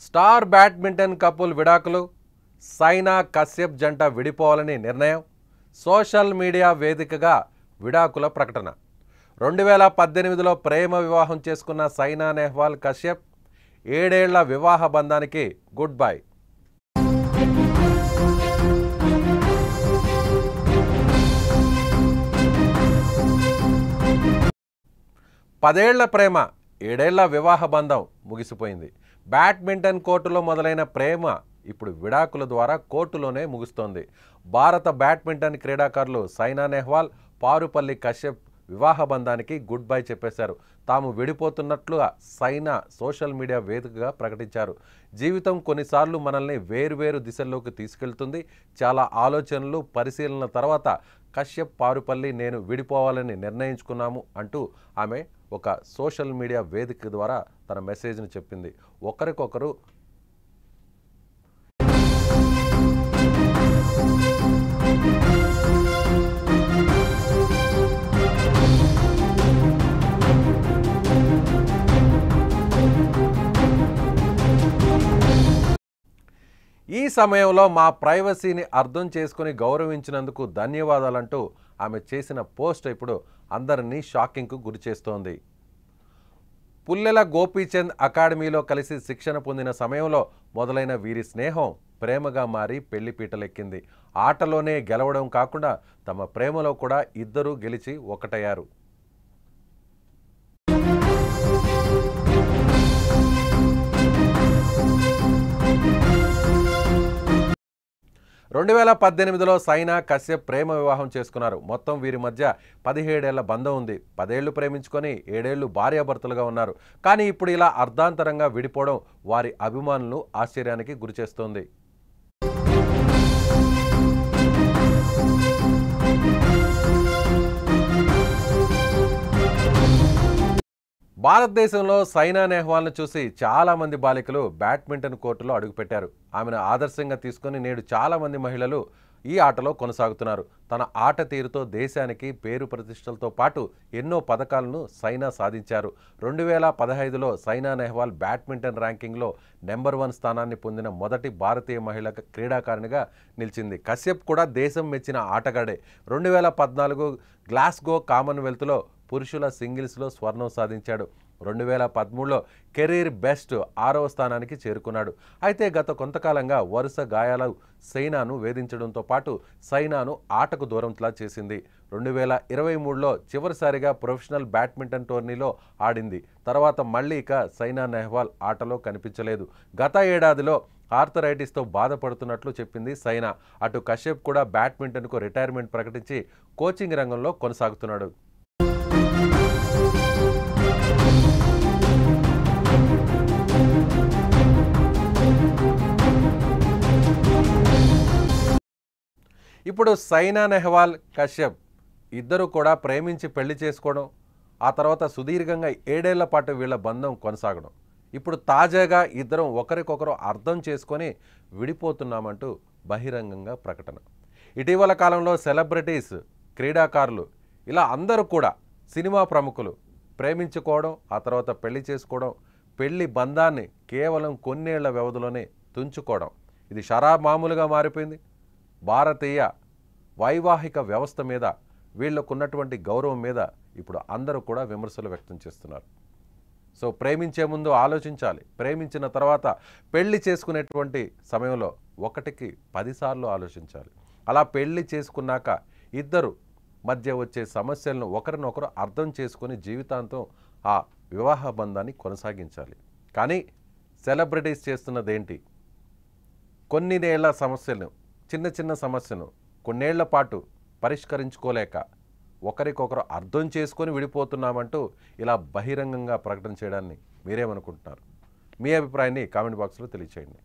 Star badminton couple విడాకులు, సైనా కశ్యప్ జంట విడిపోవాలని నిర్ణయం, సోషల్ మీడియా వేదికగా విడాకుల ప్రకటన. 2018లో ప్రేమ వివాహం చేసుకున్న సైనా నెహ్వాల్ కశ్యప్ 7 ఏళ్ల వివాహ బంధానికి గుడ్ బై. పదేళ్ల ప్రేమ, 7 ఏళ్ల వివాహ బంధం ముగిసిపోయింది. బ్యాడ్మింటన్ కోర్టులో మొదలైన ప్రేమ ఇప్పుడు విడాకుల ద్వారా కోర్టులోనే ముగుస్తోంది. భారత బ్యాడ్మింటన్ క్రీడాకారులు సైనా నెహ్వాల్, పారుపల్లి కశ్యప్ వివాహ బంధానికి గుడ్ బై చెప్పేశారు. తాము విడిపోతున్నట్లుగా సైనా సోషల్ మీడియా వేదికగా ప్రకటించారు. జీవితం కొన్నిసార్లు మనల్ని వేర్వేరు దిశల్లోకి తీసుకెళ్తుంది. చాలా ఆలోచనలు, పరిశీలన తర్వాత కశ్యప్, పారుపల్లి నేను విడిపోవాలని నిర్ణయించుకున్నాము అంటూ ఆమె ఒక సోషల్ మీడియా వేదిక ద్వారా తన మెసేజ్ని చెప్పింది. ఒకరికొకరు ఈ సమయంలో మా ప్రైవసీని అర్థం చేసుకుని గౌరవించినందుకు ధన్యవాదాలంటూ ఆమె చేసిన పోస్ట్ ఇప్పుడు అందరినీ షాకింగ్కు గురి చేస్తోంది. పుల్లెల గోపీచంద్ అకాడమీలో కలిసి శిక్షణ పొందిన సమయంలో మొదలైన వీరి స్నేహం ప్రేమగా మారి పెళ్లిపీటలెక్కింది. ఆటలోనే గెలవడం కాకుండా తమ ప్రేమలో కూడా ఇద్దరూ గెలిచి ఒకటయ్యారు. 2018లో సైనా కశ్యప్ ప్రేమ వివాహం చేసుకున్నారు. మొత్తం వీరి మధ్య 17 ఏళ్ల బంధం ఉంది. 10 ఏళ్లు ప్రేమించుకొని 7 ఏళ్లు భార్యాభర్తలుగా ఉన్నారు. కానీ ఇప్పుడు ఇలా అర్ధాంతరంగా విడిపోవడం వారి అభిమానులను ఆశ్చర్యానికి గురిచేస్తోంది. భారతదేశంలో సైనా నెహ్వాల్ను చూసి చాలామంది బాలికలు బ్యాడ్మింటన్ కోర్టులో అడుగుపెట్టారు. ఆమెను ఆదర్శంగా తీసుకుని నేడు చాలామంది మహిళలు ఈ ఆటలో కొనసాగుతున్నారు. తన ఆట తీరుతో దేశానికి పేరు ప్రతిష్టలతో పాటు ఎన్నో పథకాలను సైనా సాధించారు. 2015లో సైనా నెహ్వాల్ బ్యాడ్మింటన్ ర్యాంకింగ్లో నెంబర్ 1 స్థానాన్ని పొందిన మొదటి భారతీయ మహిళా క్రీడాకారిణిగా నిలిచింది. కశ్యప్ కూడా దేశం మెచ్చిన ఆటగాడే. 2014 గ్లాస్గో కామన్వెల్త్లో పురుషుల సింగిల్స్లో స్వర్ణం సాధించాడు. 2013లో కెరీర్ బెస్ట్ 6వ స్థానానికి చేరుకున్నాడు. అయితే గత కొంతకాలంగా వరుస గాయాలు సైనాను వేధించడంతో పాటు సైనాను ఆటకు దూరంలా చేసింది. 2023లో చివరిసారిగా ప్రొఫెషనల్ బ్యాడ్మింటన్ టోర్నీలో ఆడింది. తర్వాత మళ్ళీ ఇక సైనా నెహ్వాల్ ఆటలో కనిపించలేదు. గత ఏడాదిలో ఆర్థరైటిస్తో బాధపడుతున్నట్లు చెప్పింది సైనా. అటు కశ్యప్ కూడా బ్యాడ్మింటన్కు రిటైర్మెంట్ ప్రకటించి కోచింగ్ రంగంలో కొనసాగుతున్నాడు. ఇప్పుడు సైనా నెహ్వాల్, కశ్యప్ ఇద్దరు కూడా ప్రేమించి పెళ్లి చేసుకోవడం, ఆ తర్వాత సుదీర్ఘంగా 7 ఏళ్ల పాటు వీళ్ళ బంధం కొనసాగడం, ఇప్పుడు తాజాగా ఇద్దరం ఒకరికొకరు అర్థం చేసుకొని విడిపోతున్నామంటూ బహిరంగంగా ప్రకటన. ఇటీవల కాలంలో సెలబ్రిటీస్, క్రీడాకారులు ఇలా అందరూ కూడా సినిమా ప్రముఖులు ప్రేమించుకోవడం, ఆ తర్వాత పెళ్లి చేసుకోవడం, పెళ్లి బంధాన్ని కేవలం కొన్నేళ్ల వ్యవధిలోనే తుంచుకోవడం, ఇది మామూలుగా మారిపోయింది. భారతీయ వైవాహిక వ్యవస్థ మీద, వీళ్ళకున్నటువంటి గౌరవం మీద ఇప్పుడు అందరూ కూడా విమర్శలు వ్యక్తం చేస్తున్నారు. సో ప్రేమించే ముందు ఆలోచించాలి. ప్రేమించిన తర్వాత పెళ్లి చేసుకునేటువంటి సమయంలో 1కి 10 సార్లు ఆలోచించాలి. అలా పెళ్లి చేసుకున్నాక ఇద్దరు మధ్య వచ్చే సమస్యలను ఒకరినొకరు అర్థం చేసుకొని జీవితాంతం ఆ వివాహ బంధాన్ని కొనసాగించాలి. కానీ సెలబ్రిటీస్ చేస్తున్నదేంటి? కొన్నేళ్ల సమస్యలను, చిన్న చిన్న సమస్యను కొన్నేళ్ల పాటు పరిష్కరించుకోలేక ఒకరికొకరు అర్థం చేసుకొని విడిపోతున్నామంటూ ఇలా బహిరంగంగా ప్రకటన చేయడాన్ని మీరేమనుకుంటున్నారు? మీ అభిప్రాయాన్ని కామెంట్ బాక్స్లో తెలియచేయండి.